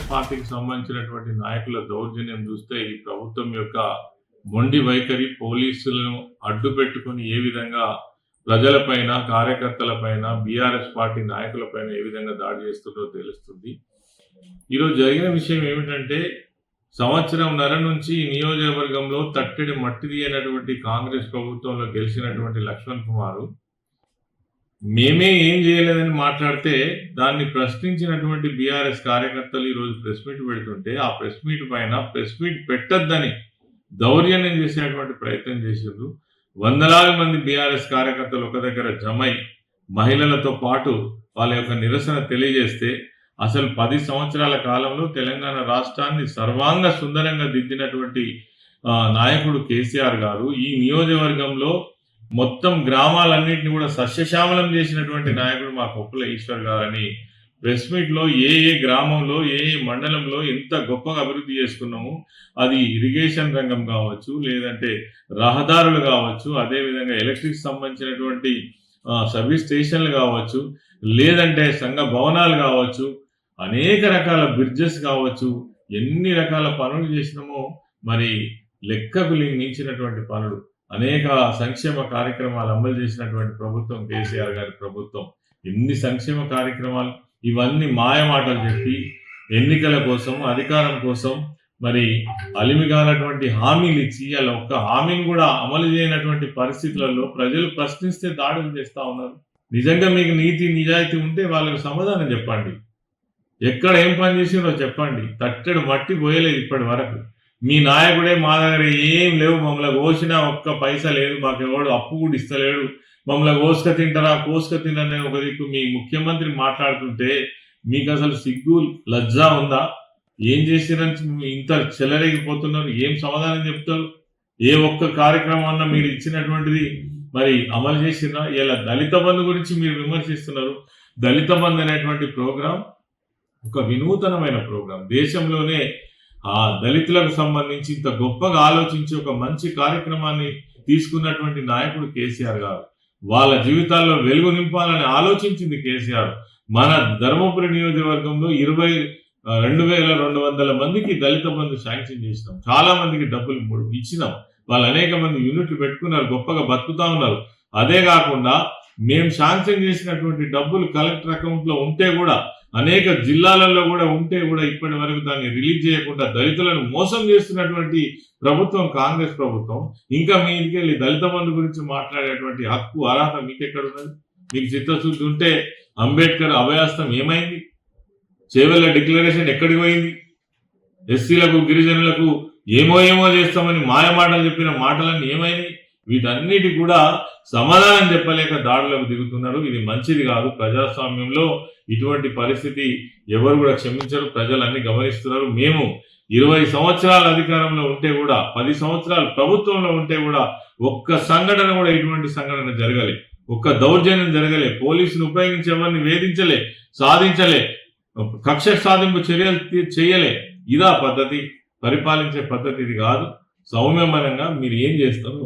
BRS పార్టీకి సంబంధించినటువంటి నాయకుల దౌర్జన్యం చూస్తే ఈ ప్రభుత్వం యొక్క మొండి వైఖరి పోలీసులను అడ్డు పెట్టుకుని ఏ విధంగా ప్రజలపైన కార్యకర్తలపైన బీఆర్ఎస్ పార్టీ నాయకులపైన ఏ విధంగా దాడి చేస్తుందో తెలుస్తుంది. ఈరోజు జరిగిన విషయం ఏమిటంటే సంవత్సరంన్నర నుంచి నియోజకవర్గంలో తట్టెడి మట్టి తీయనటువంటి కాంగ్రెస్ ప్రభుత్వంలో గెలిచినటువంటి లక్ష్మణ్ కుమార్ మేమే ఏం చేయలేదని మాట్లాడితే దాన్ని ప్రశ్నించినటువంటి బీఆర్ఎస్ కార్యకర్తలు ఈరోజు ప్రెస్ మీట్ పెడుతుంటే ఆ ప్రెస్ మీట్ పైన ప్రెస్ మీట్ పెట్టొద్దని దౌర్జన్యం చేసేటువంటి ప్రయత్నం చేసిండ్రు. వందలాది మంది బీఆర్ఎస్ కార్యకర్తలు ఒక దగ్గర జమై మహిళలతో పాటు వాళ్ళ యొక్క నిరసన తెలియజేస్తే అసలు 10 సంవత్సరాల కాలంలో తెలంగాణ రాష్ట్రాన్ని సర్వాంగ సుందరంగా దిద్దినటువంటి నాయకుడు కేసీఆర్ గారు ఈ నియోజకవర్గంలో మొత్తం గ్రామాలన్నింటినీ కూడా సస్యశ్యామలం చేసినటువంటి నాయకుడు మా కొప్పుల ఈశ్వర్ గారని ప్రెస్ మీట్లో ఏ గ్రామంలో ఏ మండలంలో ఎంత గొప్పగా అభివృద్ధి చేసుకున్నాము, అది ఇరిగేషన్ రంగం కావచ్చు, లేదంటే రహదారులు కావచ్చు, అదేవిధంగా ఎలక్ట్రిక్ సంబంధించినటువంటి సర్వీస్ స్టేషన్లు కావచ్చు, లేదంటే సంఘ భవనాలు కావచ్చు, అనేక రకాల బ్రిడ్జెస్ కావచ్చు, ఎన్ని రకాల పనులు చేసినామో మరి లెక్కకు మించినటువంటి పనులు, అనేక సంక్షేమ కార్యక్రమాలు అమలు చేసినటువంటి ప్రభుత్వం కేసీఆర్ గారి ప్రభుత్వం. ఎన్ని సంక్షేమ కార్యక్రమాలు, ఇవన్నీ మాయమాటలు చెప్పి ఎన్నికల కోసం అధికారం కోసం మరి అలిమిగానటువంటి హామీలు ఇచ్చి అలా ఒక్క హామీని కూడా అమలు చేయనటువంటి పరిస్థితులలో ప్రజలు ప్రశ్నిస్తే దాడులు చేస్తూ ఉన్నారు. నిజంగా మీకు నీతి నిజాయితీ ఉంటే వాళ్ళకి సమాధానం చెప్పండి. ఎక్కడ ఏం పని చేసిందో చెప్పండి. తట్టెడు మట్టి పోయలేదు ఇప్పటి వరకు. మీ నాయకుడే మా దగ్గర ఏం లేవు, మమ్మల్ని కోసినా ఒక్క పైసా లేదు, మాకెవడు అప్పు కూడా ఇస్తలేడు, మమ్మల్ని కోసుక తింటారా కోసుక తిననే ఒక దిక్కు మీ ముఖ్యమంత్రి మాట్లాడుతుంటే మీకు అసలు సిగ్గు లజ్జ ఉందా? ఏం చేసిరని ఇంత చెలరేగిపోతున్నారు? ఏం సమాధానం చెప్తారు? ఏ ఒక్క కార్యక్రమాన్న మీరు ఇచ్చినటువంటిది మరి అమలు చేసినా? ఇలా దళిత బంధు గురించి మీరు విమర్శిస్తున్నారు. దళిత బంధు అనేటువంటి ప్రోగ్రాం ఒక వినూతనమైన ప్రోగ్రాం. దేశంలోనే ఆ దళితులకు సంబంధించి ఇంత గొప్పగా ఆలోచించి ఒక మంచి కార్యక్రమాన్ని తీసుకున్నటువంటి నాయకుడు కేసీఆర్ గారు. వాళ్ళ జీవితాల్లో వెలుగు నింపాలని ఆలోచించింది కేసీఆర్. మన ధర్మపురి నియోజకవర్గంలో 22,200 మందికి దళిత బంధు శాంక్షన్ చేసినాం. చాలా మందికి డబ్బులు ఇచ్చినాం. వాళ్ళు అనేక మంది యూనిట్లు పెట్టుకున్నారు, గొప్పగా బతుకుతా ఉన్నారు. అదే కాకుండా మేము శాంక్షన్ చేసినటువంటి డబ్బులు కలెక్టర్ అకౌంట్ లో ఉంటే కూడా, అనేక జిల్లాలలో కూడా ఉంటే కూడా ఇప్పటి వరకు దాన్ని రిలీజ్ చేయకుండా దళితులను మోసం చేస్తున్నటువంటి ప్రభుత్వం కాంగ్రెస్ ప్రభుత్వం. ఇంకా మీ ఇంటికి వెళ్ళి దళిత బంధు గురించి మాట్లాడేటువంటి హక్కు అర్హత మీకు ఎక్కడున్నది? మీకు చిత్తశుద్ధి ఉంటే అంబేద్కర్ అభయాస్తం ఏమైంది? చేవెళ్ల డిక్లరేషన్ ఎక్కడికి పోయింది? ఎస్సీలకు గిరిజనులకు ఏమో చేస్తామని మాయమాటలు చెప్పిన మాటలన్నీ ఏమైనాయి? వీటన్నిటి కూడా సమాధానం చెప్పలేక దాడులకు దిగుతున్నారు. ఇది మంచిది కాదు. ప్రజాస్వామ్యంలో ఇటువంటి పరిస్థితి ఎవరు కూడా క్షమించరు. ప్రజలు అన్ని గమనిస్తున్నారు. మేము 20 సంవత్సరాల అధికారంలో ఉంటే కూడా, 10 సంవత్సరాలు ప్రభుత్వంలో ఉంటే కూడా ఒక్క సంఘటన కూడా ఇటువంటి సంఘటన జరగలే, ఒక్క దౌర్జన్యం జరగలే, పోలీసులు ఉపయోగించి ఎవరిని వేధించలే, సాధించలే, కక్ష సాధింపు చర్యలు చేయలే. ఇదా పద్ధతి? పరిపాలించే పద్ధతి ఇది కాదు. సౌమ్యమనంగా మీరు ఏం చేస్తారు?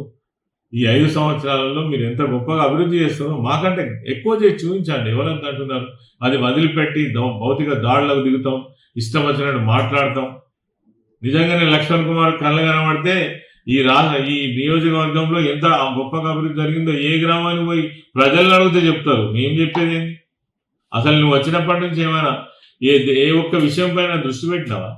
ఈ 5 సంవత్సరాలలో మీరు ఎంత గొప్పగా అభివృద్ధి చేస్తారో మాకంటే ఎక్కువ చేసి చూపించండి. ఎవరంత అంటున్నారు? అది వదిలిపెట్టి భౌతిక దాడులకు దిగుతాం, ఇష్టం వచ్చినట్టు మాట్లాడతాం. నిజంగానే లక్ష్మణ్ కుమార్ కళ్ళ కనబడితే ఈ నియోజకవర్గంలో ఎంత గొప్పగా అభివృద్ధి జరిగిందో ఏ గ్రామానికి పోయి ప్రజలను అడిగితే చెప్తారు. మేము చెప్పేది ఏంటి? అసలు నువ్వు వచ్చినప్పటి నుంచి ఏమైనా ఏ ఒక్క విషయం పైన దృష్టి పెట్టినావా?